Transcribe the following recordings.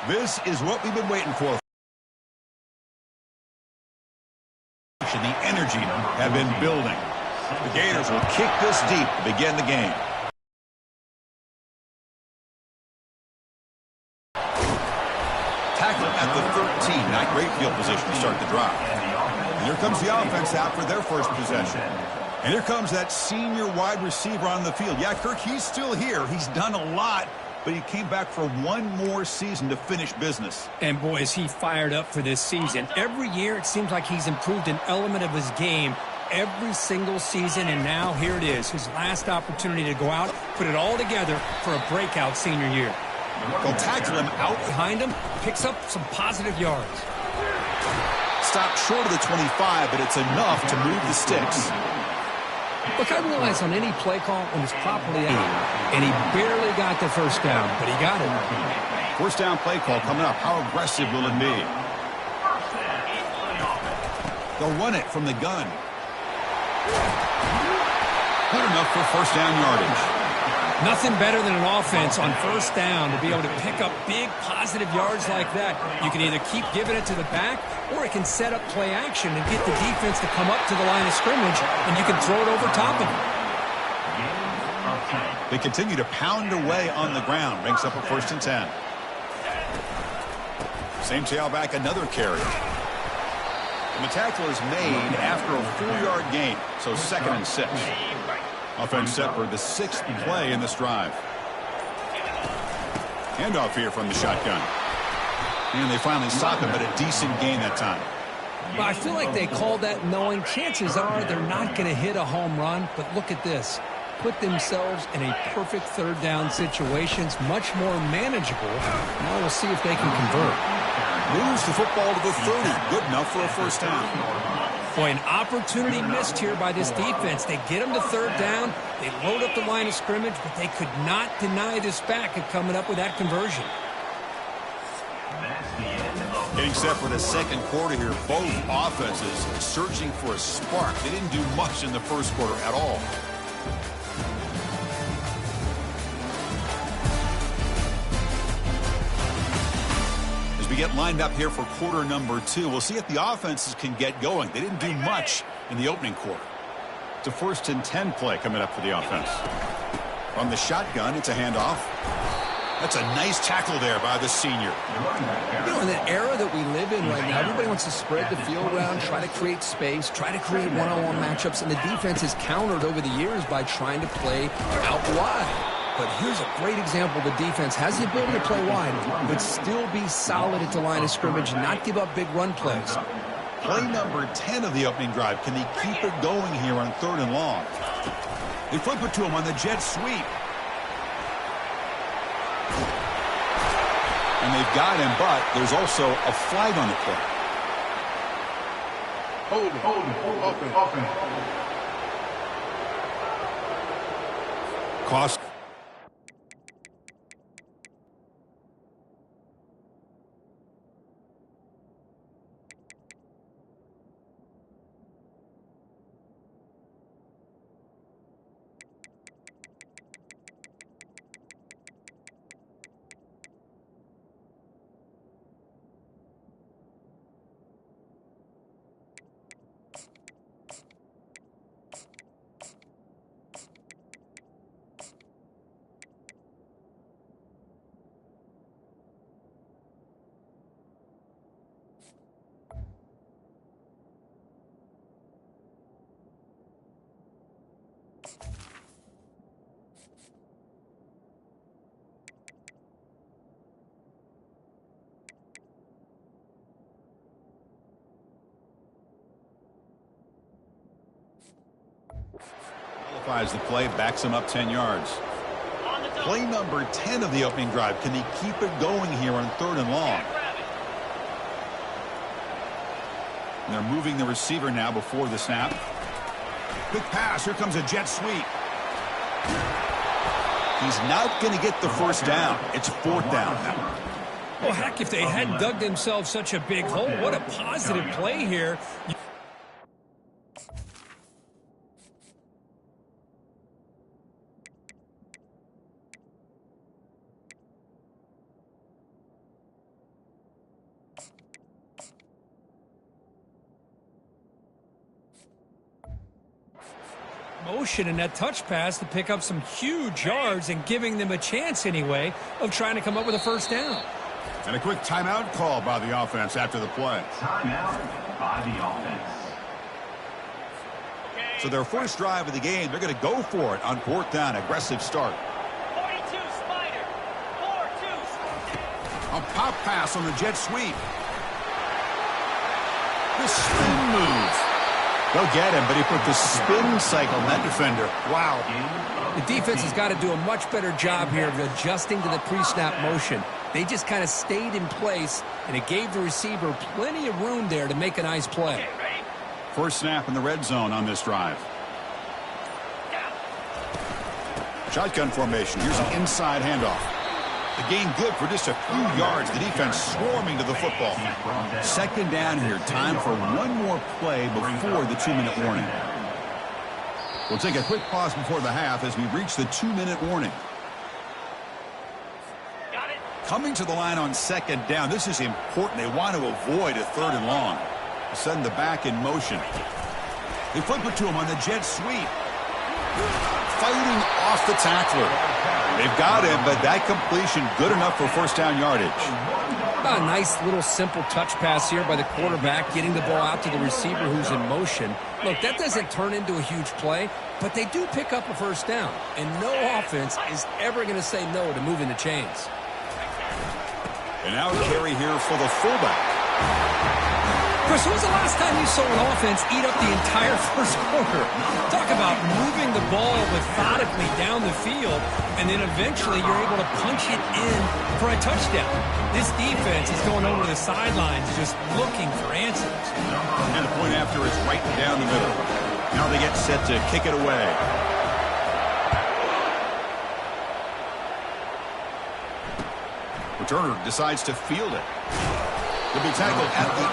This is what we've been waiting for. The energy have been building. The Gators will kick this deep to begin the game. Tackle at the 13. Not great field position to start the drive. And here comes the offense out for their first possession. And here comes that senior wide receiver on the field. Yeah, Kirk, he's still here. He's done a lot, but he came back for one more season to finish business. And, boy, is he fired up for this season. Every year it seems like he's improved an element of his game every single season, and now here it is, his last opportunity to go out, put it all together for a breakout senior year. They'll tackle him out behind him, picks up some positive yards. Stopped short of the 25, but it's enough to move the sticks. Look, I realize on any play call when it's properly out, and he barely got the first down, but he got it. First down play call coming up. How aggressive will it be? They'll run it from the gun. Good enough for first down yardage. Nothing better than an offense on first down to be able to pick up big positive yards like that. You can either keep giving it to the back, or it can set up play action and get the defense to come up to the line of scrimmage, and you can throw it over top of them. They continue to pound away on the ground. Brings up a 1st and 10. Same tailback, another carry. And the tackle is made after a 4-yard gain, so 2nd and 6. Offense set for the 6th play in this drive. Handoff here from the shotgun. And they finally stop him, but a decent gain that time. Well, I feel like they called that knowing chances are they're not going to hit a home run, but look at this. Put themselves in a perfect 3rd down situation. It's much more manageable. Now we'll see if they can convert. Moves the football to the 30. Good enough for a first down. Boy, an opportunity missed here by this defense. They get them to 3rd down. They load up the line of scrimmage, but they could not deny this back of coming up with that conversion. Getting set for the 2nd quarter here. Both offenses searching for a spark. They didn't do much in the 1st quarter at all. We get lined up here for quarter number 2. We'll see if the offenses can get going. They didn't do much in the opening quarter. It's a 1st and 10 play coming up for the offense. From the shotgun, it's a handoff. That's a nice tackle there by the senior. You know, in the era that we live in right now, everybody wants to spread the field around, try to create space, try to create one-on-one matchups, and the defense has countered over the years by trying to play out wide. But here's a great example. The defense has the ability to play wide, but still be solid at the line of scrimmage, not give up big run plays. Play number 10 of the opening drive. Can they keep it going here on 3rd and long? They flip it to him on the jet sweep. And they've got him, but there's also a flag on the play. Open. Cost. Qualifies the play, backs him up 10 yards. Play number 10 of the opening drive. Can he keep it going here on 3rd and long? And they're moving the receiver now before the snap. Quick pass. Here comes a jet sweep. He's not going to get the first down. It's 4th down now. Well, heck, if they hadn't dug themselves such a big hole, what a positive play here. motion in that touch pass to pick up some huge yards and giving them a chance anyway of trying to come up with a first down. And a quick timeout call by the offense after the play. Timeout by the offense. So their first drive of the game, they're going to go for it on 4th down. Aggressive start. 42 Spider. 4-2. A pop pass on the jet sweep. The spin move. They'll get him, but he put the spin cycle on that defender. Wow. The defense has got to do a much better job here of adjusting to the pre-snap motion. They just kind of stayed in place, and it gave the receiver plenty of room there to make a nice play. First snap in the red zone on this drive. Shotgun formation. Here's an inside handoff. The gain good for just a few yards. The defense swarming to the football. Second down here. Time for one more play before the 2-minute warning. We'll take a quick pause before the half as we reach the 2-minute warning. Coming to the line on second down. This is important. They want to avoid a 3rd and long. Send the back in motion. They flip it to him on the jet sweep. Fighting off the tackler. They've got him, but that completion good enough for first down yardage. A nice little simple touch pass here by the quarterback, getting the ball out to the receiver who's in motion. Look, that doesn't turn into a huge play, but they do pick up a first down. And no offense is ever going to say no to moving the chains. And now a carry here for the fullback. Chris, when was the last time you saw an offense eat up the entire first quarter? Talk about moving the ball methodically down the field, and then eventually you're able to punch it in for a touchdown. This defense is going over the sidelines just looking for answers. And the point after is right down the middle. Now they get set to kick it away. Returner decides to field it. He'll be tackled at the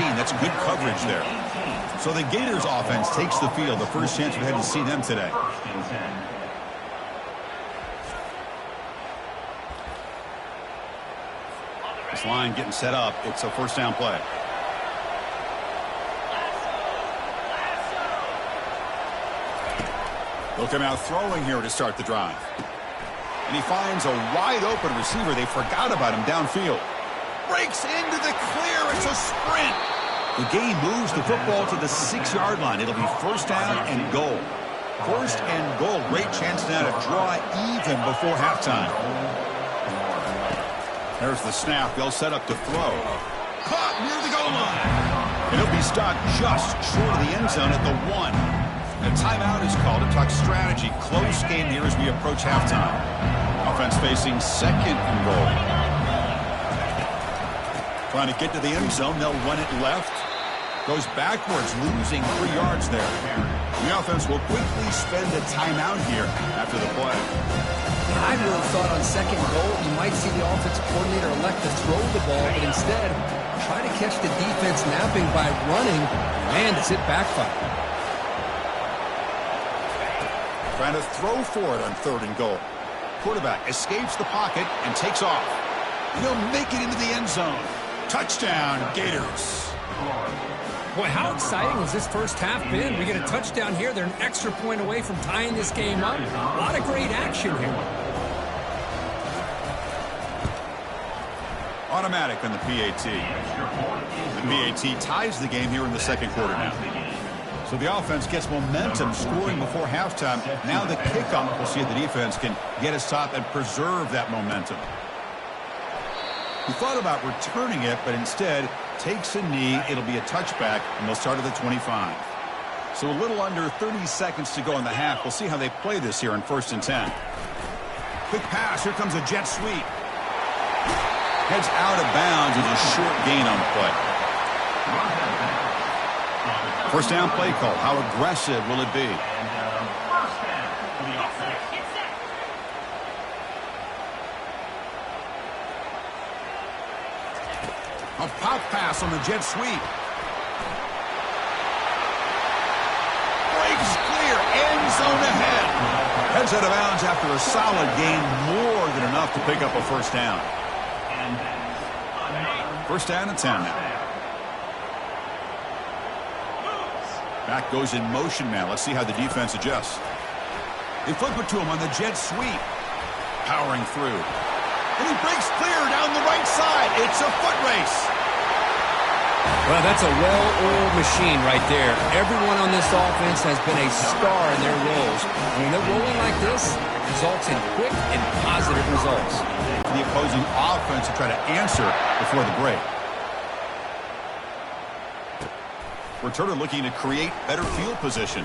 18. That's good coverage there. So the Gators offense takes the field. The first chance we had to see them today. This line getting set up. It's a first down play. They'll come out throwing here to start the drive. And he finds a wide open receiver. They forgot about him downfield. Breaks into the clear. It's a sprint. The game moves the football to the 6-yard line. It'll be first down and goal. First and goal. Great chance now to draw even before halftime. There's the snap. They'll set up to throw. Caught near the goal line. And he'll be stopped just short of the end zone at the 1. A timeout is called to talk strategy. Close game here as we approach halftime. Offense facing second and goal. Trying to get to the end zone. They'll run it left. Goes backwards, losing 3 yards there. The offense will quickly spend a timeout here after the play. I really thought on second goal you might see the offensive coordinator elect to throw the ball, but instead try to catch the defense napping by running. Man, does it backfire. Trying to throw for it on 3rd and goal. Quarterback escapes the pocket and takes off. He'll make it into the end zone. Touchdown, Gators. Boy, how exciting has this first half been? We get a touchdown here. They're an extra point away from tying this game up. A lot of great action here. Automatic on the PAT. The PAT ties the game here in the second quarter now. So the offense gets momentum scoring before halftime. Now the kickoff. We'll see if the defense can get a stop and preserve that momentum. He thought about returning it, but instead takes a knee. It'll be a touchback, and they'll start at the 25. So a little under 30 seconds to go in the half. We'll see how they play this here in 1st and 10. Quick pass. Here comes a jet sweep. Heads out of bounds with a short gain on the play. First down play call. How aggressive will it be? A pop pass on the jet sweep. Breaks clear. End zone ahead. Heads out of bounds after a solid gain. More than enough to pick up a first down. First down and 10 now. Back goes in motion now. Let's see how the defense adjusts. They flip it to him on the jet sweep. Powering through. And he breaks clear down the right side. It's a foot race. Well, that's a well-oiled machine right there. Everyone on this offense has been a star in their roles. And when they're rolling like this, it results in quick and positive results. The opposing offense to try to answer before the break. Returner looking to create better field position.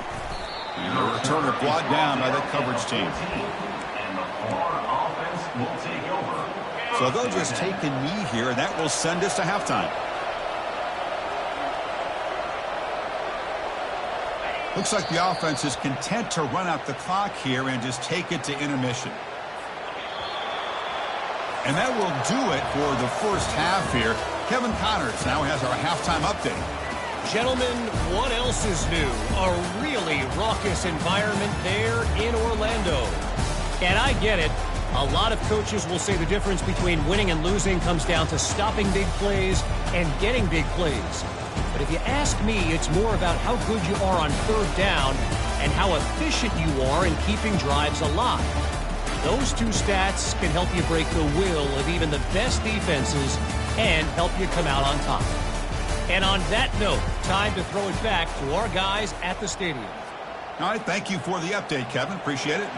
And the returner brought down by the coverage team. And the Florida offense will take over. So they'll just take a knee here, and that will send us to halftime. Looks like the offense is content to run out the clock here and just take it to intermission. And that will do it for the first half here. Kevin Connors now has our halftime update. Gentlemen, what else is new? A really raucous environment there in Orlando. And I get it. A lot of coaches will say the difference between winning and losing comes down to stopping big plays and getting big plays. But if you ask me, it's more about how good you are on third down and how efficient you are in keeping drives alive. Those two stats can help you break the will of even the best defenses and help you come out on top. And on that note, time to throw it back to our guys at the stadium. All right, thank you for the update, Kevin. Appreciate it.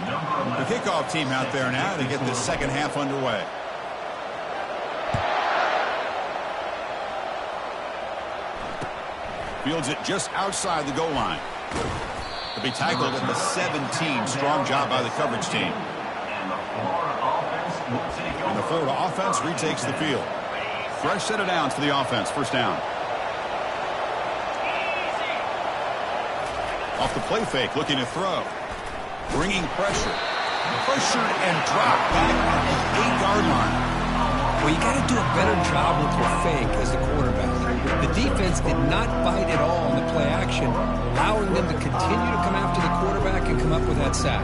The kickoff team out there now to get the second half underway. Fields it just outside the goal line. To be tackled at the 17. Strong job by the coverage team. And the Florida offense will take over. And the Florida offense retakes the field. Fresh set of downs for the offense. First down. Off the play fake, looking to throw. Bringing pressure. Pressured and dropped back at the 8-yard line. Well, you got to do a better job with your fake as the quarterback. The defense did not bite at all on the play action, allowing them to continue to come after the quarterback and come up with that sack.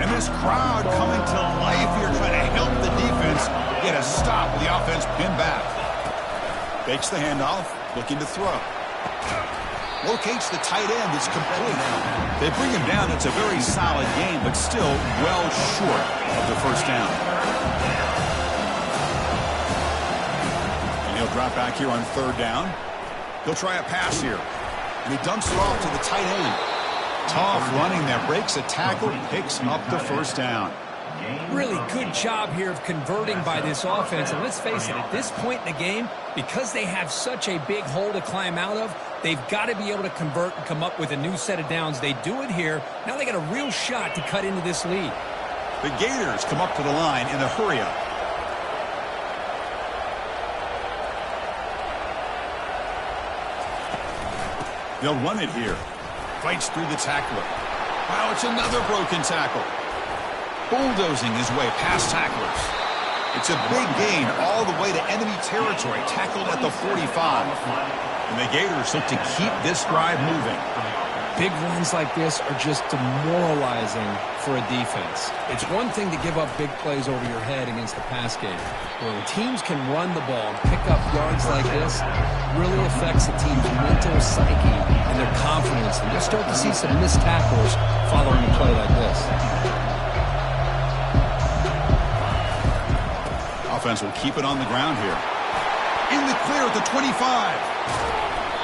And this crowd coming to life here, trying to help the defense get a stop with the offense pinned back. Fakes the handoff, looking to throw. Locates the tight end. It's complete. They bring him down. It's a very solid game, but still well short of the first down. And he'll drop back here on third down. He'll try a pass here. And he dumps it off to the tight end. Tough running there. Breaks a tackle. Picks up the first down. Really good job here of converting by this offense. And let's face it, at this point in the game, because they have such a big hole to climb out of, they've got to be able to convert and come up with a new set of downs. They do it here. Now they got a real shot to cut into this lead. The Gators come up to the line in the hurry-up. They'll run it here. Fights through the tackler. Wow, it's another broken tackle. Bulldozing his way past tacklers. It's a big gain all the way to enemy territory, tackled at the 45. And the Gators look to keep this drive moving. Big runs like this are just demoralizing for a defense. It's one thing to give up big plays over your head against the pass game. When teams can run the ball and pick up yards like this, it really affects the team's mental psyche and their confidence. And you'll start to see some missed tackles following a play like this. Offense will keep it on the ground here. In the clear at the 25.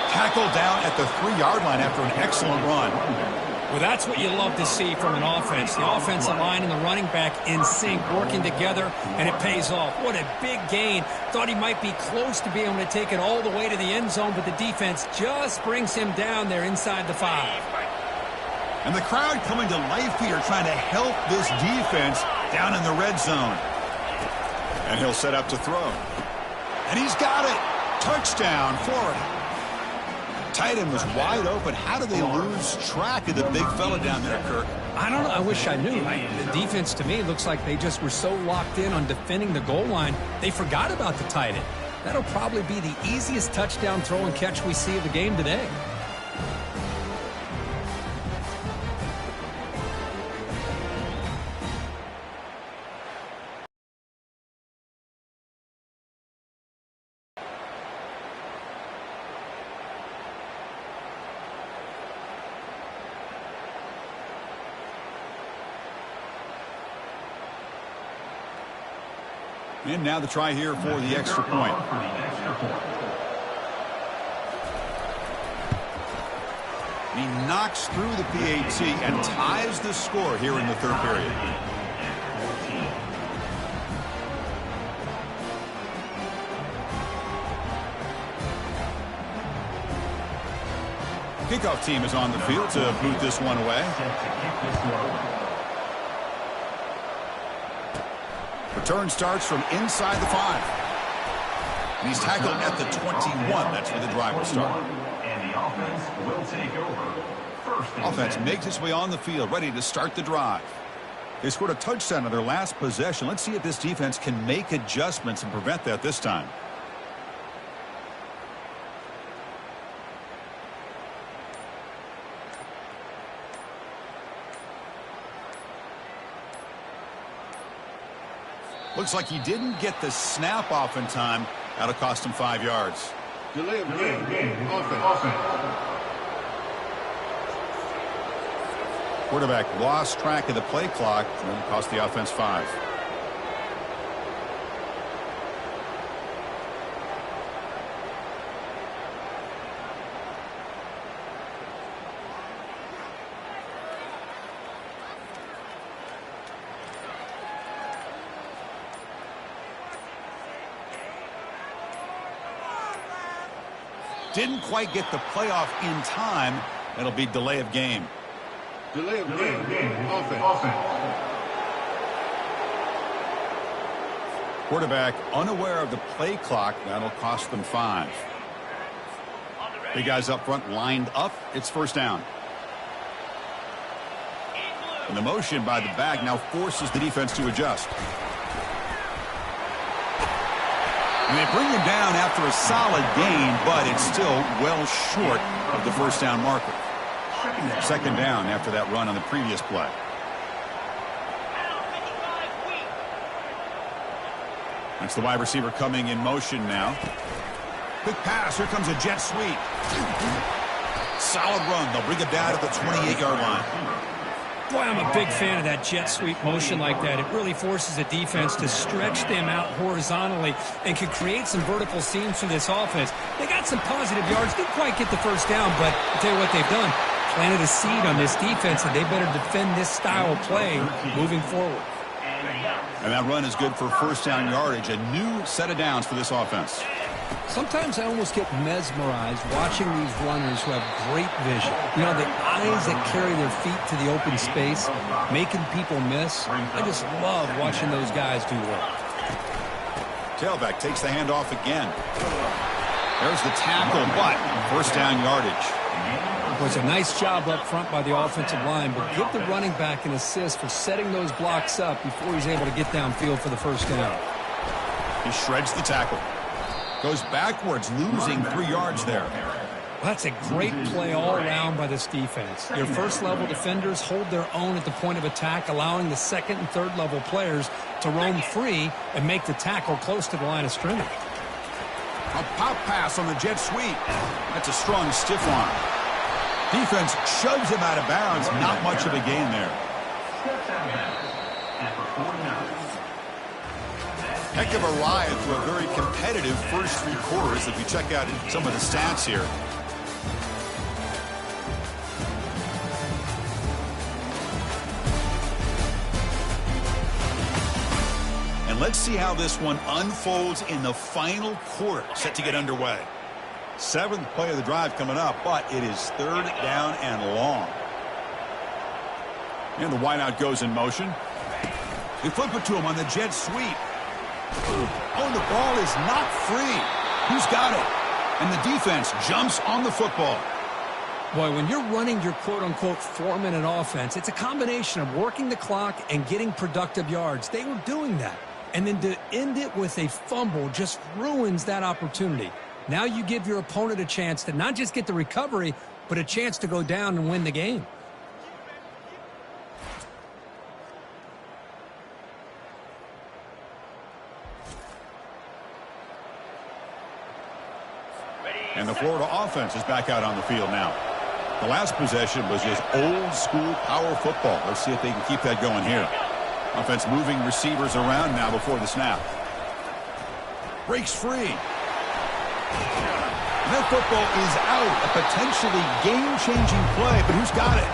Tackled down at the 3-yard line after an excellent run. Well, that's what you love to see from an offense. The offensive line and the running back in sync, working together, and it pays off. What a big gain. Thought he might be close to being able to take it all the way to the end zone, but the defense just brings him down there inside the 5. And the crowd coming to life here, trying to help this defense down in the red zone. And he'll set up to throw. And he's got it. Touchdown, Florida. Tight end was wide open. How do they lose track of the big fella down there, Kirk? I don't know. I wish I knew. The defense, to me, looks like they just were so locked in on defending the goal line, they forgot about the tight end. That'll probably be the easiest touchdown throw and catch we see of the game today. And now the try here for the extra point. He knocks through the PAT and ties the score here in the third period. Kickoff team is on the field to boot this one away. Return starts from inside the 5. And he's tackled at the 21. That's where the drive will start. And the offense will take over. Offense makes its way on the field, ready to start the drive. They scored a touchdown on their last possession. Let's see if this defense can make adjustments and prevent that this time. Looks like he didn't get the snap off in time. That'll cost him 5 yards. Delay of game. Offense. Quarterback lost track of the play clock, and it cost the offense 5. Didn't quite get the playoff in time. It'll be delay of game. Delay of game. Offense. Quarterback unaware of the play clock. That'll cost them 5. Big guys up front lined up. It's first down. And the motion by the back now forces the defense to adjust. And they bring him down after a solid gain, but it's still well short of the first down marker. Second down after that run on the previous play. That's the wide receiver coming in motion now. Quick pass. Here comes a jet sweep. Solid run. They'll bring it down to the 28-yard line. Boy, I'm a big fan of that jet sweep motion like that. It really forces a defense to stretch them out horizontally and can create some vertical seams for this offense. They got some positive yards. Didn't quite get the first down, but I'll tell you what they've done. Planted a seed on this defense, and they better defend this style of play moving forward. And that run is good for first down yardage. A new set of downs for this offense. Sometimes I almost get mesmerized watching these runners who have great vision. You know, the eyes that carry their feet to the open space, making people miss. I just love watching those guys do work. Tailback takes the handoff again. There's the tackle, but first down yardage. Well, it's a nice job up front by the offensive line, but give the running back an assist for setting those blocks up before he's able to get downfield for the first down. He shreds the tackle. Goes backwards, losing 3 yards there. Well, that's a great play all around by this defense. Your first-level defenders hold their own at the point of attack, allowing the second- and third-level players to roam free and make the tackle close to the line of scrimmage. A pop pass on the jet sweep. That's a strong stiff arm. Defense shoves him out of bounds. Not much of a gain there. Heck of a ride through a very competitive first 3 quarters if you check out some of the stats here. And let's see how this one unfolds in the final quarter, set to get underway. 7th play of the drive coming up, but it is third down and long. And the wideout goes in motion. They flip it to him on the jet sweep. Oh, the ball is not free. Who's got it? And the defense jumps on the football. Boy, when you're running your quote-unquote 4-minute offense, it's a combination of working the clock and getting productive yards. They were doing that. And then to end it with a fumble just ruins that opportunity. Now you give your opponent a chance to not just get the recovery, but a chance to go down and win the game. And the Florida offense is back out on the field now. The last possession was just old-school power football. Let's see if they can keep that going here. Offense moving receivers around now before the snap. breaks free. And that football is out. A potentially game-changing play, but who's got it?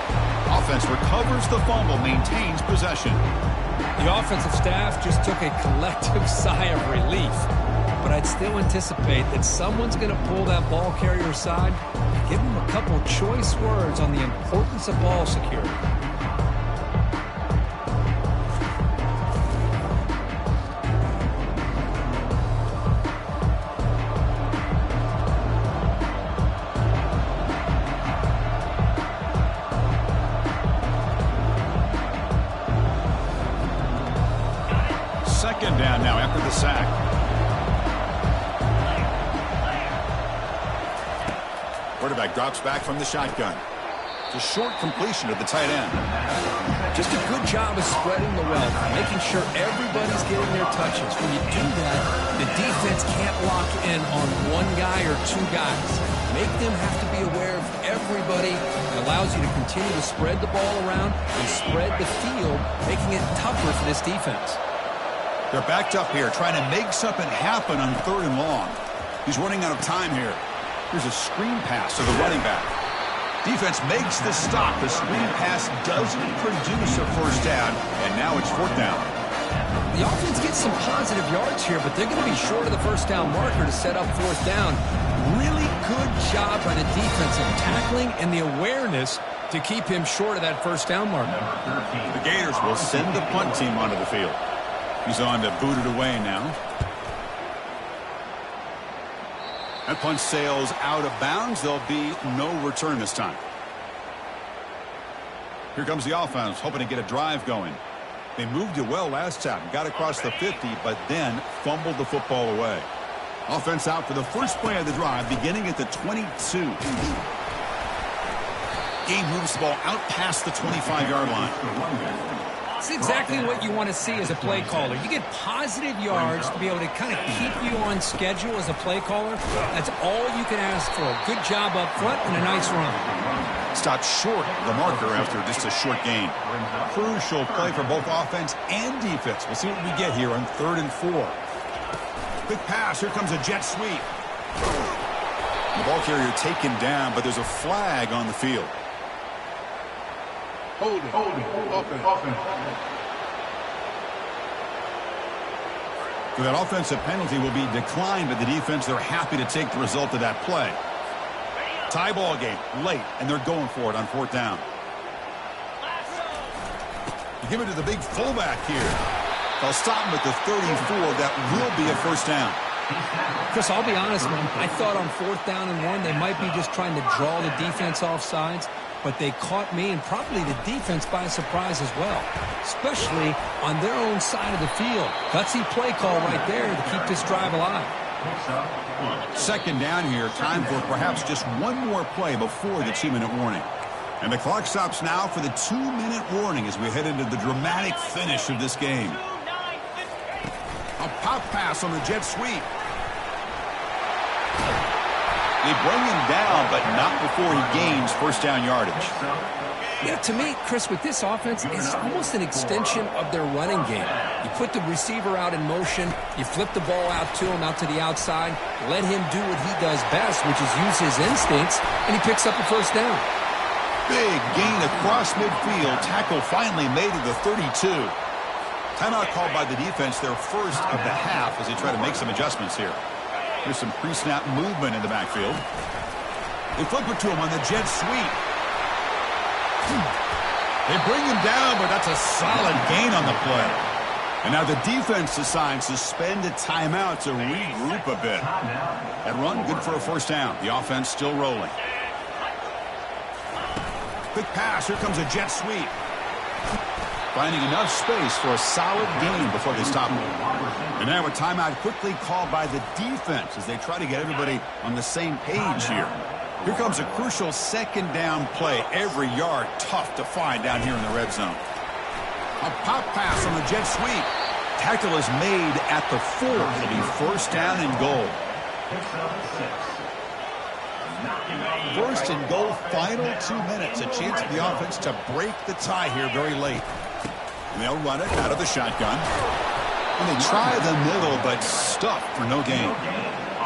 Offense recovers the fumble, maintains possession. The offensive staff just took a collective sigh of relief. But I'd still anticipate that someone's going to pull that ball carrier aside and give him a couple choice words on the importance of ball security. Second down now after the sack. Quarterback drops back from the shotgun. It's a short completion to the tight end. Just a good job of spreading the wealth, making sure everybody's getting their touches. When you do that, the defense can't lock in on one guy or two guys. Make them have to be aware of everybody. It allows you to continue to spread the ball around and spread the field, making it tougher for this defense. They're backed up here, trying to make something happen on 3rd and long. He's running out of time here. Here's a screen pass to the running back. Defense makes the stop. The screen pass doesn't produce a first down, and now it's 4th down. The offense gets some positive yards here, but they're going to be short of the first down marker to set up 4th down. Really good job by the defensive tackling and the awareness to keep him short of that first down marker. The Gators will send the punt team onto the field. He's on to boot it away now. That punt sails out of bounds. There'll be no return this time. Here comes the offense, hoping to get a drive going. They moved it well last time, got across the 50, but then fumbled the football away. Offense out for the first play of the drive, beginning at the 22. Game moves the ball out past the 25-yard line. It's exactly what you want to see as a play caller. You get positive yards to be able to kind of keep you on schedule as a play caller. That's all you can ask for. Good job up front and a nice run. Stopped short of the marker after just a short gain. Crucial play for both offense and defense. We'll see what we get here on 3rd and 4. Quick pass. Here comes a jet sweep. The ball carrier taken down, but there's a flag on the field. Holding. Offense. So that offensive penalty will be declined by the defense. They're happy to take the result of that play. Tie ball game late, and they're going for it on 4th down. You give it to the big fullback here. They'll stop him at the 34. That will be a first down. Chris, I'll be honest, man. I thought on 4th down and 1, they might be just trying to draw the defense off sides. But they caught me and probably the defense by surprise as well, especially on their own side of the field. Gutsy play call right there to keep this drive alive. Second down here. Time for perhaps just one more play before the 2-minute warning. And the clock stops now for the 2-minute warning as we head into the dramatic finish of this game. A pop pass on the jet sweep. They bring him down, but not before he gains first down yardage. Yeah, to me, Chris, with this offense, it's almost an extension of their running game. You put the receiver out in motion, you flip the ball out to him, out to the outside, let him do what he does best, which is use his instincts, and he picks up a first down. Big gain across midfield. Tackle finally made to the 32. Timeout called by the defense, their first of the half, as they try to make some adjustments here. There's some pre-snap movement in the backfield. They flip it to him on the jet sweep. They bring him down, but that's a solid gain on the play. And now the defense decides to spend a timeout to regroup a bit. That run, good for a first down. The offense still rolling. Quick pass. Here comes a jet sweep. Finding enough space for a solid gain before they stop him. And now a timeout quickly called by the defense as they try to get everybody on the same page here. Here comes a crucial second down play. Every yard tough to find down here in the red zone. A pop pass on the jet sweep. Tackle is made at the 4. It'll be first down and goal. First and goal, final 2 minutes. A chance for the offense to break the tie here very late. And they'll run it out of the shotgun. And they try the middle, but stuffed for no gain.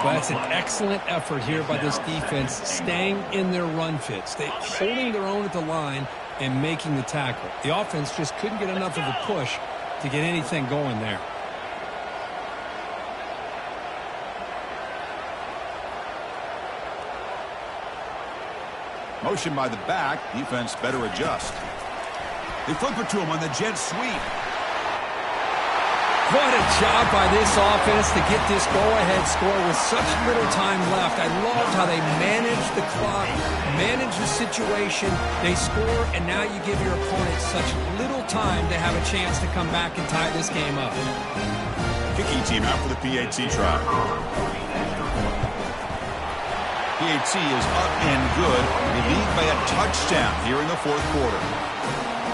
Well, that's an excellent effort here by this defense, staying in their run fits. They're holding their own at the line and making the tackle. The offense just couldn't get enough of a push to get anything going there. Motion by the back. Defense better adjust. They flip it to him on the jet sweep. What a job by this offense to get this go-ahead score with such little time left. I loved how they managed the clock, managed the situation. They score, and now you give your opponent such little time to have a chance to come back and tie this game up. Kicking team out for the PAT try. PAT is up and good. They lead by a touchdown here in the fourth quarter.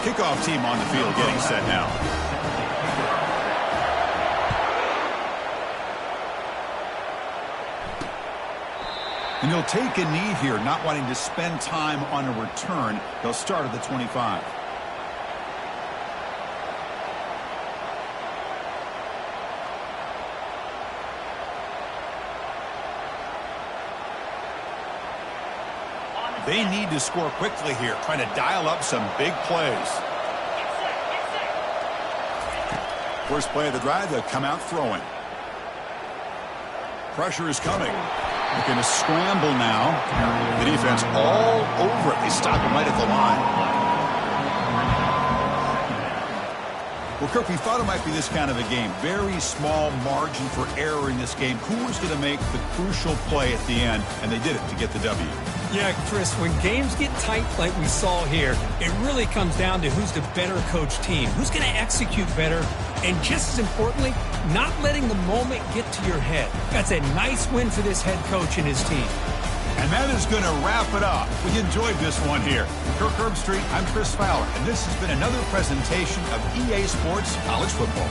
Kickoff team on the field getting set now. And they'll take a knee here, not wanting to spend time on a return. They'll start at the 25. They need to score quickly here, trying to dial up some big plays. First play of the drive, they'll come out throwing. Pressure is coming. Looking to scramble now. The defense all over it. They stop him right at the line. Well, Kirk, we thought it might be this kind of a game. Very small margin for error in this game. Who was going to make the crucial play at the end? And they did it to get the W. Yeah, Chris, when games get tight like we saw here, it really comes down to who's the better coached team, who's going to execute better, and just as importantly, not letting the moment get to your head. That's a nice win for this head coach and his team. And that is going to wrap it up. We enjoyed this one here. Kirk Herbstreit, I'm Chris Fowler, and this has been another presentation of EA Sports College Football.